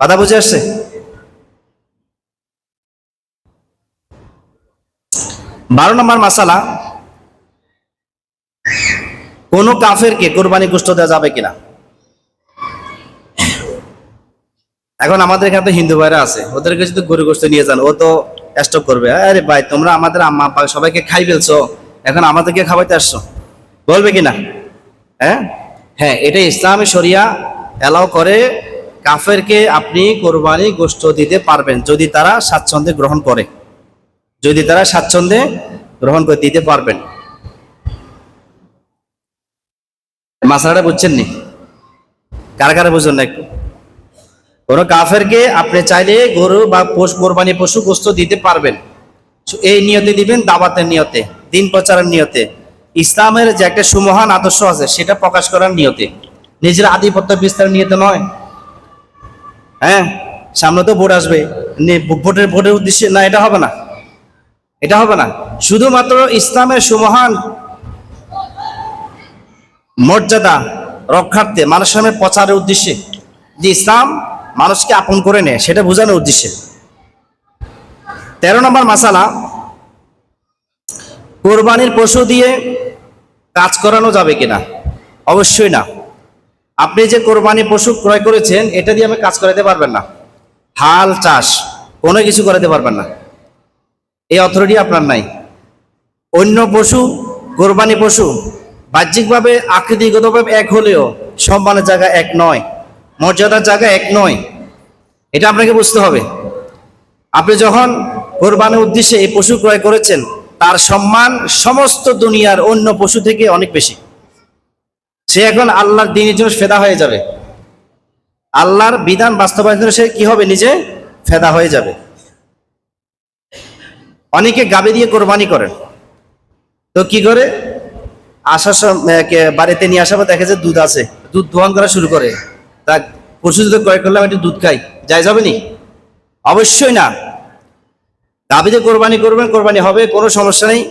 কথা বুঝে আসছে? 12 নম্বর মাসালা, কোন কাফেরকে কোরবানি গোশত দেওয়া যাবে কিনা। এখন আমাদের এখানে তো হিন্দু ভাইরা আছে, ওদেরকে যদি গরু গোশত নিয়ে যান, ও তো স্টপ করবে। আরে ভাই, তোমরা আমাদের আম্মা আব্বা সবাইকে খাই ফেলছো, এখন আমাদেরকে খাওয়াইতে আসছো, বলবে কিনা? হ্যাঁ হ্যাঁ, এটা ইসলামী শরিয়া এলাও করে। কাফেরকে আপনি কোরবানি গোশত দিতে পারবেন যদি তারা স্বাচ্ছন্দ্যে গ্রহণ করে, দিতে পারবেন। মাসালাটা বুঝছেন নি? কারা বুঝুন না একটু। কোন কাফেরকে আপনি চাইলে গরু বা কোরবানি পশু গোশত দিতে পারবেন, এই নিয়তে দিবেন, দাওয়াতের নিয়তে, দিন প্রচারের নিয়তে, ইসলামের যে একটা সুমহান আদর্শ আছে সেটা প্রকাশ করার নিয়তে, নিজের আধিপত্য বিস্তারের নিয়তে নয়। হ্যাঁ, সামনে তো ভোট আসবে, ভোটের উদ্দেশ্যে না, এটা হবে না। শুধুমাত্র ইসলামের সুমহান মর্যাদা রক্ষার্থে, মানুষের সামনে প্রচারের উদ্দেশ্যে, যে ইসলাম মানুষকে আপন করে নেয়, সেটা বোঝানোর উদ্দেশ্যে। 13 নম্বর মাসালা, কোরবানির পশু দিয়ে কাজ করানো যাবে কিনা। অবশ্যই না। আপনি যে কোরবানি পশু ক্রয় করেছেন, এটা দিয়ে আপনি কাজ করাতে পারবেন না। হাল, চাষ, কোনো কিছু করাতে পারবেন না, এই অথরিটি আপনার নাই। অন্য পশু, কোরবানি পশু বাহ্যিকভাবে আকৃতিগতভাবে এক হলেও সম্মানের জায়গা এক নয়, মর্যাদার জায়গা এক নয়, এটা আপনাকে বুঝতে হবে। আপনি যখন কোরবানির উদ্দেশ্যে এই পশু ক্রয় করেছেন, তার সম্মান সমস্ত দুনিয়ার অন্য পশু থেকে অনেক বেশি। সে এখন আল্লাহর দ্বীনের জন্য ফেদা হয়ে যাবে, আল্লাহর বিধান বাস্তবায়নের জন্য সে কি হবে? নিজে ফেদা হয়ে যাবে। অনেকে গাভী দিয়ে কোরবানি করেন, তো কি করে? বাড়িতে নিয়ে আসার পর দেখে যে দুধ আছে, দুধ দোহন করা শুরু করে। তা পশু যদি ক্রয় করলাম, একটু দুধ খাই, যাই যাবে নি? অবশ্যই না। গাভীতে কোরবানি করবেন, কোরবানি হবে, কোনো সমস্যা নেই,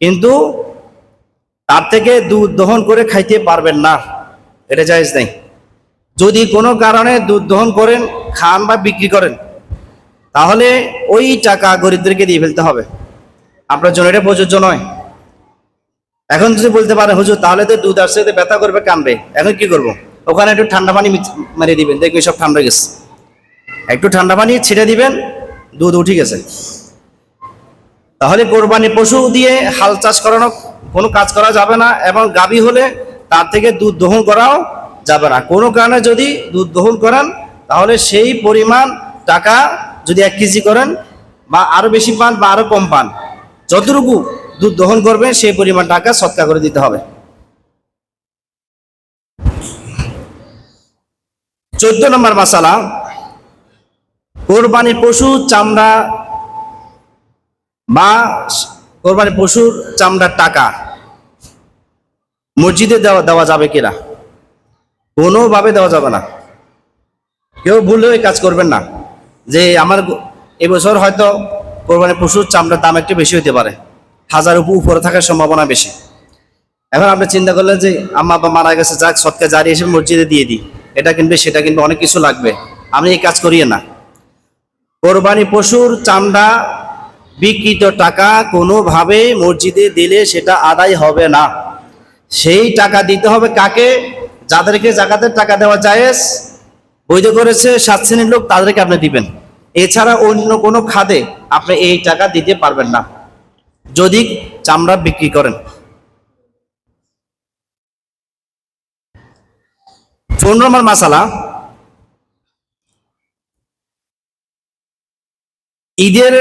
কিন্তু তার থেকে দুধ দহন করে খাইতে পারবেন না, এটা জায়েজ নেই। যদি কোনো কারণে দুধ দহন করেন, খান বা বিক্রি করেন, তাহলে ওই টাকা গরিবদেরকে দিয়ে ফেলতে হবে, আপনার জন্য এটা প্রযোজ্য নয়। এখন যদি বলতে পারেন হুজুর তাহলে তো দুধ আসছে, ব্যথা করবে, কানবে, এখন কি করব? ওখানে একটু ঠান্ডা পানি মারিয়ে দিবেন, দেখবেন সব ঠান্ডা গেছে। একটু ঠান্ডা পানি ছিটে দিবেন, দুধ উঠে গেছে। তাহলে কোরবানি পশু দিয়ে হাল চাষ করানো কোনো কাজ করা যাবে না, এবং গাভী হলে তার থেকে দুধ দহন করাও যাবে না। কোনো কারণে যদি দুধ দহন করেন, তাহলে সেই পরিমাণ টাকা যদি 1 কেজি করেন বা আরো বেশি পান বা আরো কম পান, যতটুকু দুধ দহন করবেন সেই পরিমাণ টাকা সদকা করে দিতে হবে। 14 নম্বর মাসালা, কোরবানির পশুর চামড়া বা কোরবানির পশুর চামড়ার টাকা মসজিদে দেওয়া যাবে কিনা? কোনোভাবে দেওয়া যাবে না। কেউ ভুলেও এই কাজ করবেন না যে আমার এবছর হয়তো কোরবানির পশুর চামড়ার দাম একটু বেশি হতে পারে, 1000 উপরে থাকার সম্ভাবনা বেশি। এখন আপনি চিন্তা করলেন যে আম্মা আব্বা মারা গেছে, যাক সদকা জারি এসে মসজিদে দিয়ে দিই, এটা কিনবে সেটা কিনবে, অনেক কিছু লাগবে, আমি এই কাজ করিয়ে না। কোরবানি পশুর চামড়া বিক্রিত টাকা কোনোভাবে মসজিদে দিলে সেটা আদায় হবে না। সেই টাকা দিতে হবে কাকে? যাদেরকে জাকাতের টাকা দেওয়া জায়েজ বৈধ করেছে 7 শ্রেণীর লোক, তাদেরকে আপনি দিবেন। এছাড়া অন্য কোনো খাতে আপনি এই টাকা দিতে পারবেন না যদি চামড়া বিক্রি করেন। 15 নম্বর মাসালা, ঈদের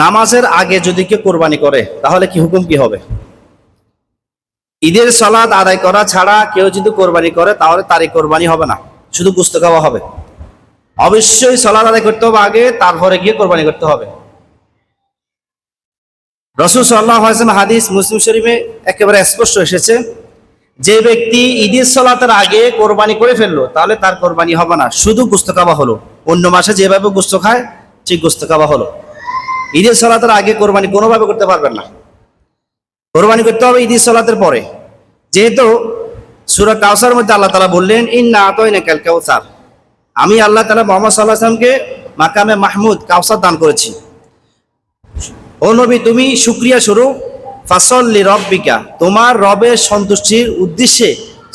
নামাজের আগে যদি কেউ কোরবানি করে তাহলে কি হুকুম কি হবে? ঈদের সালাত আদায় করা ছাড়া কেউ যদি কোরবানি করে তাহলে তারই কোরবানি হবে না, শুধু গোশত খাওয়া হবে। অবশ্যই সালাত আদায় করতে হবে আগে, তারপরে গিয়ে কোরবানি করতে হবে। রাসূল সাল্লাল্লাহু আলাইহি ওয়াসাল্লাম হাদিস মুসলিম শরীফে একেবারে স্পষ্ট এসেছে, যে ব্যক্তি ঈদের সালাতের আগে কোরবানি করে ফেললো তাহলে তার কোরবানি হবে না, শুধু গোশত খাওয়া হলো। অন্য মাসে যেভাবে গোশত খায় ঠিক গোশত খাওয়া হলো। ঈদের সালাতের আগে কোরবানি কোনোভাবে করতে পারবেন না, কোরবানি করতে হবে ঈদের সালাতের পরে। যেহেতু সূরা কাউসারের মধ্যে আল্লাহ তাআলা বললেন, ইন্না আতাইনাকাল কাউসার, আমি আল্লাহ তাআলা মুহাম্মদ সাল্লাল্লাহু আলাইহি ওয়াসাল্লামকে মাকামে মাহমুদ কাউসার দান করেছি। ও নবী, তুমি শুকরিয়া স্বরূপ ফাসল্লি রব্বিকা, তোমার রবের সন্তুষ্টির উদ্দেশ্যে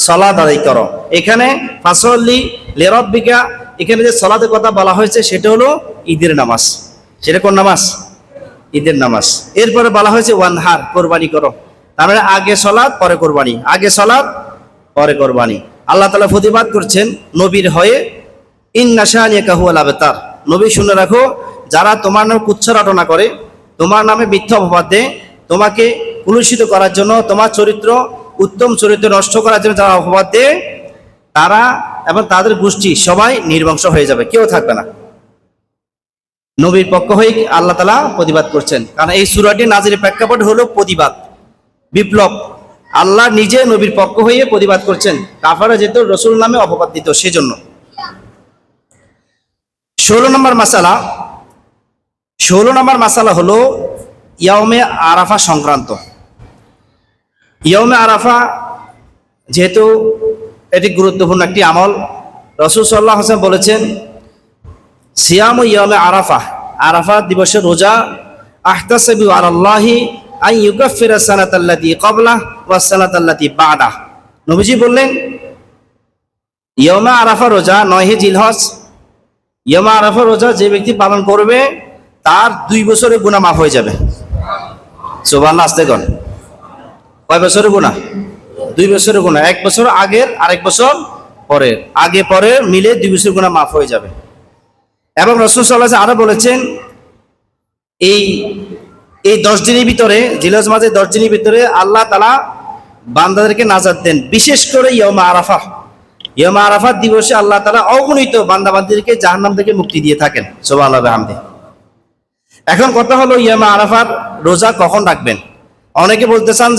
সালাত আদায় করো। এখানে ফাসল্লি লিরব্বিকা, এখানে যে সালাতের কথা বলা হয়েছে সেটা হলো ঈদের নামাজ। সেটা কোন নামাজ? ঈদের নামাজ। এরপরে বলা হয়েছে ওয়ানহার, কোরবানি করো। তার মানে আগে সালাত পরে কোরবানি, আগে সালাত পরে কোরবানি। আল্লাহ তাআলা প্রতিবাদ করছেন নবীর হয়ে, ইন্না শানিয়াকা হুয়াল আবতার, নবী শুনে রাখো, যারা তোমার নামে কুচ্ছা রটনা করে, তোমার নামে মিথ্যা অপবাদ দেয়, তোমাকে কুলুষিত করার জন্য, তোমার চরিত্র উত্তম চরিত্র নষ্ট করার জন্য যারা অপবাদ দেয়, তারা এবং তাদের গোষ্ঠী সবাই নির্বংশ হয়ে যাবে, কেউ থাকবে না। নবীর পক্ষ হয়ে আল্লাহ তাআলা প্রতিবাদ করছেন, কারণ এই সূরাটি নাজিলের প্রেক্ষাপট হলো প্রতিবাদ, বিপ্লব। আল্লাহ নিজে নবীর পক্ষ হয়ে প্রতিবাদ করছেন, কাফাররা যেহেতু রাসূল নামে অপবাদ দিত সেজন্য। 16 নম্বর মাসালা হলো ইয়াউমে আরাফা সংক্রান্ত। ইয়াউমে আরাফা যেহেতু এটি গুরুত্বপূর্ণ একটি আমল, রাসূল সাল্লাল্লাহু আলাইহি ওয়াসাল্লাম বলেছেন, সিয়ামু ইয়াউমে আরাফা, আরাফা দিবসের রোজা, আহতাসিবু আলাল্লাহি আন ইউকাফিরা সানাতাল্লাতী ক্বাবলা ওয়াস সানাতাল্লাতী বাদা। নবীজি বললেন, ইয়াউমে আরাফা রোজা 9 জিলহজ, ইয়াউমে আরাফা রোজা যে ব্যক্তি পালন করবে তার 2 বছরের গুনাহ মাফ হয়ে যাবে। সুবহানাল্লাহ, আস্তে কোন কয় বছরের গুনাহ? 2 বছরের গুনাহ, 1 বছর আগের আর 1 বছর পরের, আগে পরে মিলে 2 বছরের গুনাহ মাফ হয়ে যাবে। এবং রাসূল সাল্লাল্লাহু আলাইহি ওয়াসাল্লাম আরো বলেছেন, এই 10 দিনের ভিতরে, জিলহজ মাসের 10 দিনের ভিতরে আল্লাহ তাআলা বান্দাদেরকে নাজাত দেন, বিশেষ করে ইয়াউমে আরাফা। ইয়াউমে আরাফা দিবসে আল্লাহ তাআলা অগণিত বান্দাবান্দিদেরকে জাহান্নাম থেকে মুক্তি দিয়ে থাকেন। সুবহানাল্লাহ বিহামদি। এখন কথা হলো ইয়াউমে আরাফার রোজা কখন রাখবেন? অনেকে বলতে চান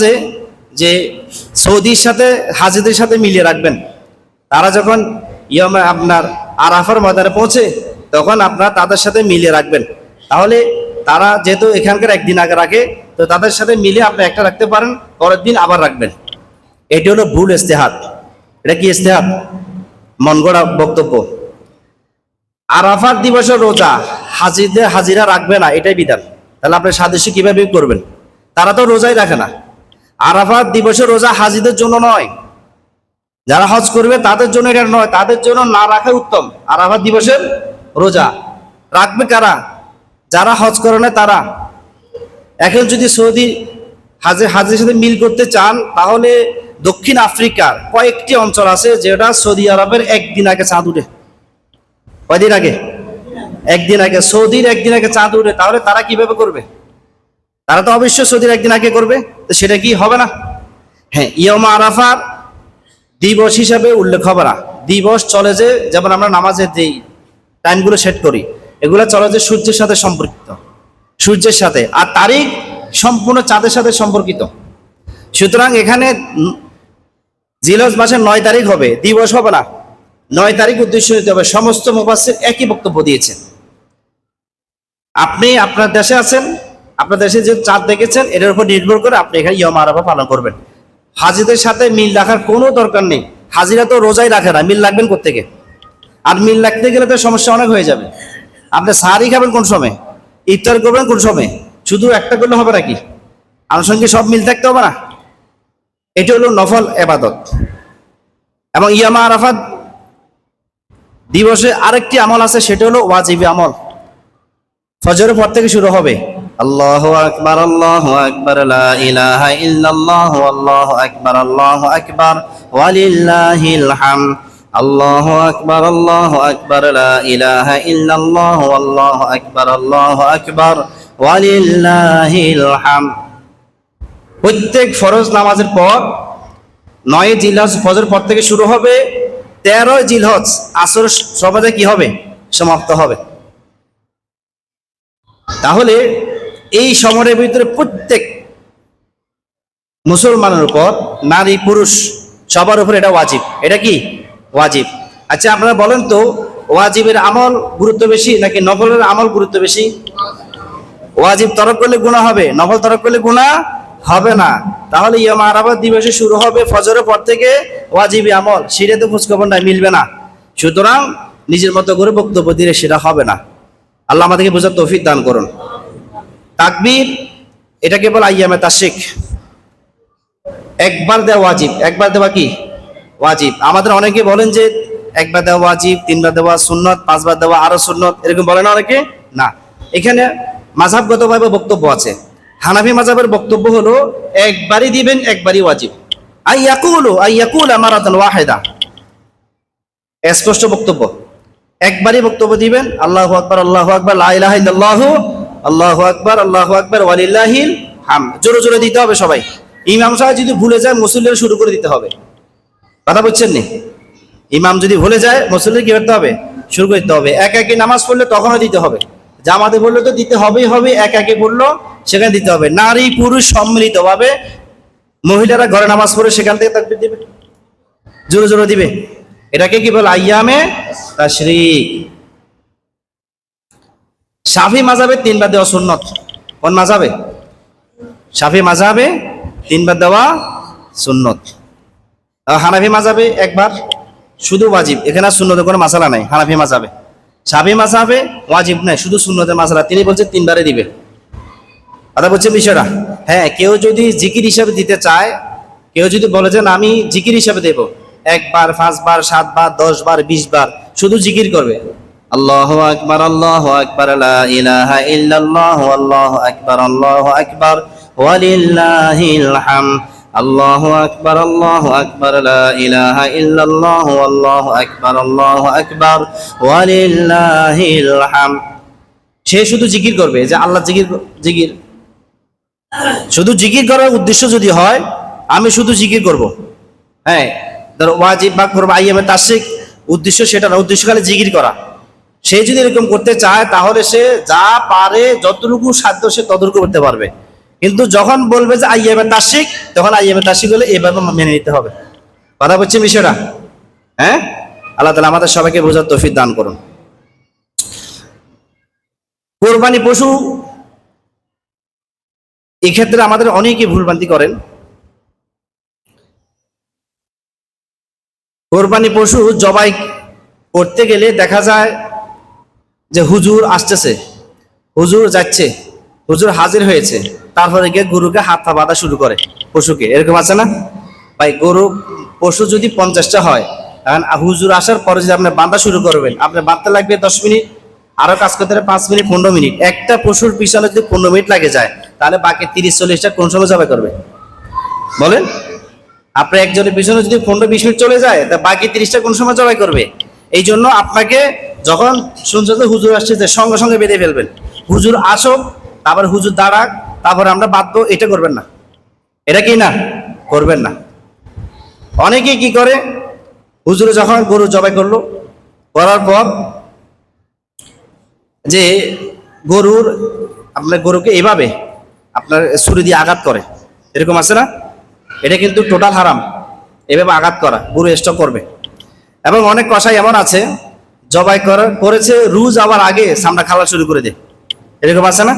যে সৌদির সাথে হাজিদের সাথে মিলিয়ে রাখবেন। তারা যখন ইয়াউমে আপনার আরাফার ময়দানে পৌঁছে তখন আপনারা তাদের সাথে মিলিয়ে রাখবেন। তাহলে তারা যেহেতু এখানকার একদিন আগে রাখে, তো তাদের সাথে মিলে আপনি একটা রাখতে পারেন, পরের দিন আবার রাখবেন। এটি হলো ভুল ইজতিহাদ। এটা কি ইজতিহাদ? মন গড়া বক্তব্য। আরাফাত দিবসের রোজা হাজিরা রাখবে না, এটাই বিধান। তাহলে আপনি সাদৃশ্য কিভাবে করবেন? তারা তো রোজাই রাখে না। আরাফাত দিবসের রোজা হাজিদের জন্য নয়, যারা হজ করবে তাদের জন্য এটা নয়, তাদের জন্য না রাখা উত্তম। আরাফাত দিবসের রোজা রাখবে কারা? যারা হজ করে না তারা। এখন যদি সৌদি হাজের সাথে মিল করতে চান, তাহলে দক্ষিণ আফ্রিকার কয়েকটি অঞ্চল আছে যেটা সৌদি আরবের একদিন আগে চাঁদ উঠে। কয়দিন আগে? একদিন আগে, সৌদির একদিন আগে চাঁদ উঠে, তাহলে তারা কিভাবে করবে? তারা তো অবশ্যই সৌদির একদিন আগে করবে, তো সেটা কি হবে না? হ্যাঁ, ইয়মা আরাফার দিবস হিসাবে উল্লেখ হবে না। দিবস চলে যে, যেমন আমরা নামাজের যেই টাইমগুলো সেট করি, এগুলো চলে যে সূর্যের সাথে সম্পর্কিত, সূর্যের সাথে, আর তারিখ সম্পূর্ণ চাঁদের সাথে সম্পর্কিত। সুতরাং এখানে জিলহজ মাসের 9 তারিখ হবে, দিবস হবে না, 9 তারিখ উদ্দেশ্য নিতে হবে। সমস্ত মুফাসসির একই বক্তব্য দিয়েছেন। আপনি আপনার দেশে আছেন, আপনার দেশে যে চাঁদ দেখেছেন এটার উপর নির্ভর করে আপনি এখানে ইয়ম আরাফা পালন করবেন। হাজিদের সাথে মিল রাখার কোনো দরকার নেই। হাজিরা তো রোজাই রাখে না, মিল রাখবেন কোত্থেকে? আর মিল রাখতে গেলে তো সমস্যা অনেক হয়ে যাবে। আপনি সাহারি খাবেন কোন সময়, ইফতার করবেন কোন সময়, শুধু একটা করলে হবে নাকি? আনুষঙ্গিক সব মিল থাকতে হবে না? এটি হলো নফল এবাদত। এবং ইয়ামা আরাফাত দিবসে আরেকটি আমল আছে, সেটা হলো ওয়াজিবি আমল। ফজরের পর থেকে শুরু হবে, আল্লাহু আকবার আল্লাহু আকবার লা ইলাহা ইল্লাল্লাহু আল্লাহু আকবার ওয়ালিল্লাহিল হামদ, আল্লাহু আকবার লা ইলাহা ইল্লাল্লাহু আল্লাহু আকবার ওয়ালিল্লাহিল হামদ। প্রত্যেক ফরজ নামাজের পর 9 জিলহজ ফজর পর থেকে শুরু হবে, 13 জিলহজ আসর সবাদে কি হবে? সমাপ্ত হবে। তাহলে এই সময়ের ভিতরে প্রত্যেক মুসলমানের উপর, নারী পুরুষ সবার উপর এটা ওয়াজিব। এটা কি? ওয়াজিব। আচ্ছা, আপনারা বলেন তো, ওয়াজিবের আমল গুরুত্ব বেশি নাকি নফলের আমল গুরুত্ব বেশি? ওয়াজিব তরক করলে গুনাহ হবে, নফল তরক করলে গুনাহ হবে না। তাহলে ইয়ামা আরাফা দিবসে শুরু হবে ফজরের পর থেকে ওয়াজিবি আমল, সেটা তো খোঁজখবর নাই, মিলবে না। সুতরাং নিজের মতো করে বক্তব্য দিলে সেটা হবে না। আল্লাহ আমাদেরকে বোঝার তৌফিক দান করুন। তাকবীর এটা কেবল আইয়ামে তাশরিক, একবার দেওয়া ওয়াজিব। একবার দেওয়া কি? ওয়াজিব। আমাদের অনেকে বলেন যে একবার দেওয়া ওয়াজিব, 3 বার দেওয়া সুন্নত, 5 বার দেওয়া আরো সুন্নত, এরকম বলে না অনেকে? না, এখানে মাযহাবগতভাবে বক্তব্য আছে। হানাফি মাযহাবের বক্তব্য হলো একবারই দিবেন, একবারই ওয়াজিব। আইয়াকুলা মারাতান ওয়াহিদা, স্পষ্ট বক্তব্য। একবারই বক্তব্য দিবেন, আল্লাহু আকবার লা ইলাহা ইল্লাল্লাহু আল্লাহু আকবার ওয়ালিল্লাহিল হামদ। জোরে জোরে দিতে হবে সবাই। ইমাম সাহেব যদি ভুলে যায়, মুসল্লিরা শুরু করে দিতে হবে। কথা বুঝছেন নি? ইমাম যদি ভুলে যায়, মুসল্লিরা কি করতে হবে? শুরু করতে হবে। এক একে নামাজ পড়লে তখনও দিতে হবে। জামাতে বললে তো দিতে হবেই হবে, এক একে পড়লো সেখানে দিতে হবে। নারী পুরুষ সম্মিলিতভাবে, মহিলারা ঘরে নামাজ পড়ে সেখান থেকে তাকবীর দিবে, জোরে জোরে দিবে। এটাকে কি বলে? আইয়ামে তাশরিক। শাফি মাযহাবে 3 বার দেওয়া সুন্নত। কোন মাযহাবে? শাফি মাযহাবে 3 বার দেওয়া সুন্নত। হানাফি মাযহাবে একবার শুধু ওয়াজিব, এখানে সুন্নতের কোনো মাসালা নাই হানাফি মাযহাবে। শাফি মাযহাবে ওয়াজিব নাই, শুধু সুন্নতের মাসালা। তিনি বলছেন 3 বারে দিবে। কথা বলছেন বিষয়টা? হ্যাঁ, কেউ যদি জিকির হিসাবে দিতে চায়, কেউ যদি বলে যে আমি জিকির হিসাবে দেব, 1 বার, 5 বার, 7 বার, 10 বার, 20 বার শুধু জিকির করবে, আল্লাহু আকবার লা ইলাহা ইল্লাল্লাহু আল্লাহু আকবার ওয়ালিল্লাহিল হামদ, আল্লাহু আকবার লা ইলাহা ইল্লাল্লাহু আল্লাহু আকবার ওয়ালিল্লাহিল হামদ। সে শুধু জিকির করবে, যে আল্লাহ জিকির জিকির শুধু জিকির করার উদ্দেশ্য যদি হয় আমি শুধু জিকির করব, হ্যাঁ, ধরো ওয়াজিব বা করবো আইয়ামে তাশরিক, উদ্দেশ্য সেটা না, উদ্দেশ্য খালি জিকির করা। সে যদি এরকম করতে চায় তাহলে সে যা পারে, যতটুকু সাধ্য সে ততটুকু করতে পারবে। কিন্তু যখন বলবে যে আইয়ামে তাশরিক, তখন আইয়ামে তাশরিক হলে এভাবে মেনে নিতে হবে। কথা বলছি বিষয়টা? হ্যাঁ, আল্লাহ তাআলা আমাদের সবাইকে বোঝার তৌফিক দান করুন। কোরবানি পশু, এক্ষেত্রে আমাদের অনেকেই ভুলভ্রান্তি করেন। কোরবানি পশু জবাই করতে গেলে দেখা যায় যে হুজুর আসতেছে, হুজুর যাচ্ছে, হুজুর হাজির হয়েছে, তারপরে গিয়ে গরুকে হাত বাঁধা শুরু করে পশুকে। এরকম আছে না ভাই? গরু পশু যদি 50টা হয়, এখন হুজুর আসার পরে যদি আপনি বাঁধা শুরু করবেন, আপনার বাঁধতে লাগবে 10 মিনিট, আরো কাজ করতে 5 মিনিট, 15 মিনিট। একটা পশুর পিছনে যদি 15 মিনিট লাগে যায়, তাহলে বাকি 30-40টা কোন সময় জবাই করবে বলেন? আপনার একজনের পিছনে যদি 15-20 মিনিট চলে যায়, তা বাকি 30টা কোন সময় জবাই করবে? এই জন্য আপনাকে যখন শুনছেন যে হুজুর আসছে, সঙ্গে সঙ্গে বেঁধে ফেলবেন। হুজুর আসুক, তারপর হুজুর দাঁড়াক, তারপর আমরা বাঁধবো, এটা করবেন না। এটা কি না করবেন না। অনেকে কি করে, হুজুরে যখন গরু জবাই করলো, করার পর যে গরুর আপনার গরুকে এভাবে আপনার ছুরি দিয়ে আঘাত করে, এরকম আছে না? এটা কিন্তু টোটাল হারাম, এভাবে আঘাত করা, গরু স্টপ করবে। এবং অনেক কসাই এমন আছে জবাই করেছে রু যাওয়ার আগে চামড়া খাওয়া শুরু করে দেয়, এরকম আছে না?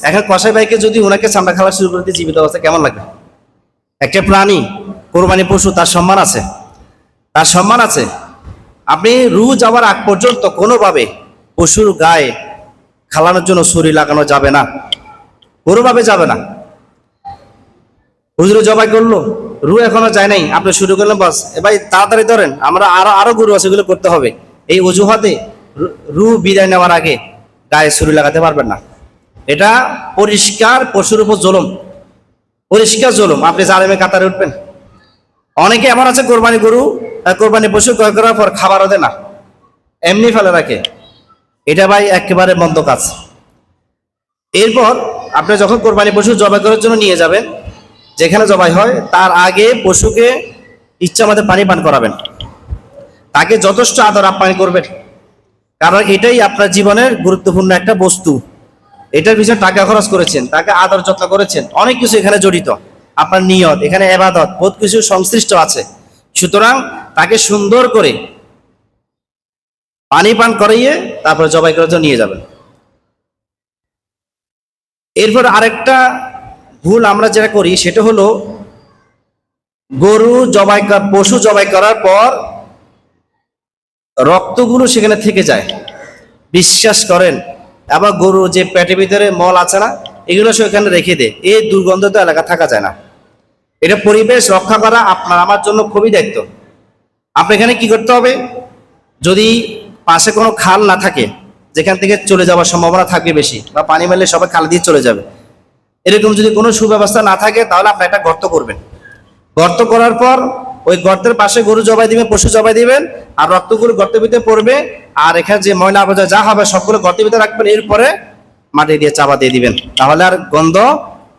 এখন কসাই ভাইকে যদি ওনাকে চামড়া খাওয়া শুরু করে দিয়ে জীবিত অবস্থা কেমন লাগবে? একটা প্রাণী, কোরবানি পশু, তার সম্মান আছে, তার সম্মান আছে। আপনি রু যাওয়ার আগ পর্যন্ত কোনোভাবে পশুর গায়ে খালানোর জন্য ছুরি লাগানো যাবে না, কোনোভাবে যাবে না। হুজুরে জবাই করলো, রু এখনো যায় নাই, আপনি শুরু করলেন, বাস ভাই তাড়াতাড়ি ধরেন, আমরা আরো গরু আছে, এগুলো করতে হবে। এই অজুহাতে রু বিদায় নেওয়ার আগে গায়ে ছুরি লাগাতে পারবেন না। এটা পরিষ্কার পশুর উপর জুলুম, পরিষ্কার জুলুম। আপনি জালেমে কাতারে উঠবেন। অনেকে এমন আছে কোরবানি গরু, কোরবানি পশু ক্রয় করার পর খাবারও দেয় না, এমনি ফেলে রাখে। এটা ভাই একেবারে মন্দ কাজ। এরপর আপনি যখন কোরবানি পশু জবাই করার জন্য নিয়ে যাবেন, যেখানে জবাই হয় তার আগে পশুকে ইচ্ছা মতো পানি পান করাবেন, তাকে যথেষ্ট আদর আপ্যায়ন করবেন। কারণ এটাই আপনার জীবনের গুরুত্বপূর্ণ একটা বস্তু, এটার পিছনে টাকা খরচ করেছেন, তাকে আদর যত্ন করেছেন, অনেক কিছু এখানে জড়িত, আপনার নিয়ত, এখানে ইবাদত, বহুত কিছু সংশ্লিষ্ট আছে। সুতরাং তাকে সুন্দর করে পানি পান করাইয়ে তারপরে জবাই করার জন্য নিয়ে যাবেন। এরপর আরেকটা ভুল আমরা যেটা করি সেটা হলো গরু জবাই পশু জবাই করার পর রক্তগুলো সেখানে থেকে যায়, বিশ্বাস করেন। আবার গরু যে পেটের ভিতরে মল আছে না, এগুলো সেখানে রেখে দেয়, এই দুর্গন্ধ এলাকা থাকা যায় না। এটা পরিবেশ রক্ষা করা আপনার আমার জন্য খুবই দায়িত্ব। আপনি এখানে কি করতে হবে, যদি পাশে কোনো খাল না থাকে যেখান থেকে চলে যাওয়ার সম্ভাবনা থাকবে বেশি, বা পানি মেলে সবাই খাল দিয়ে চলে যাবে, এরকম যদি কোনো সুব্যবস্থা না থাকে, তাহলে আপনি একটা গর্ত করবেন। গর্ত করার পর ওই গর্তের পাশে গরু জবাই দিবেন, পশু জবাই দিবেন, আর রক্তগুলো গর্তের ভিতরে পড়বে, আর এখানে যে ময়লা আবর্জনা যা হবে সবগুলো গর্তের ভিতরে রাখবেন। এরপরে মাটি দিয়ে চাপা দিয়ে দিবেন, তাহলে আর গন্ধ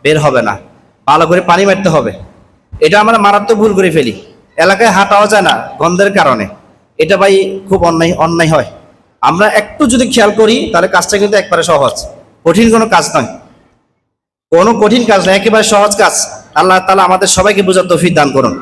বের হবে না। ভালো করে পানি মারতে হবে। এটা আমরা মারাত্মক ভুল করে ফেলি, এলাকায় হাঁটাও যায় না গন্ধের কারণে। এটা ভাই খুব অন্যায় হয়। আমরা একটু যদি খেয়াল করি তাহলে কাজটা কিন্তু একবারে সহজ, কঠিন কোনো কাজ নয়, কোনো কঠিন কাজ নয়, একেবারে সহজ কাজ। আল্লাহ তাআলা আমাদের সবাইকে বোঝার তৌফিক দান করুন।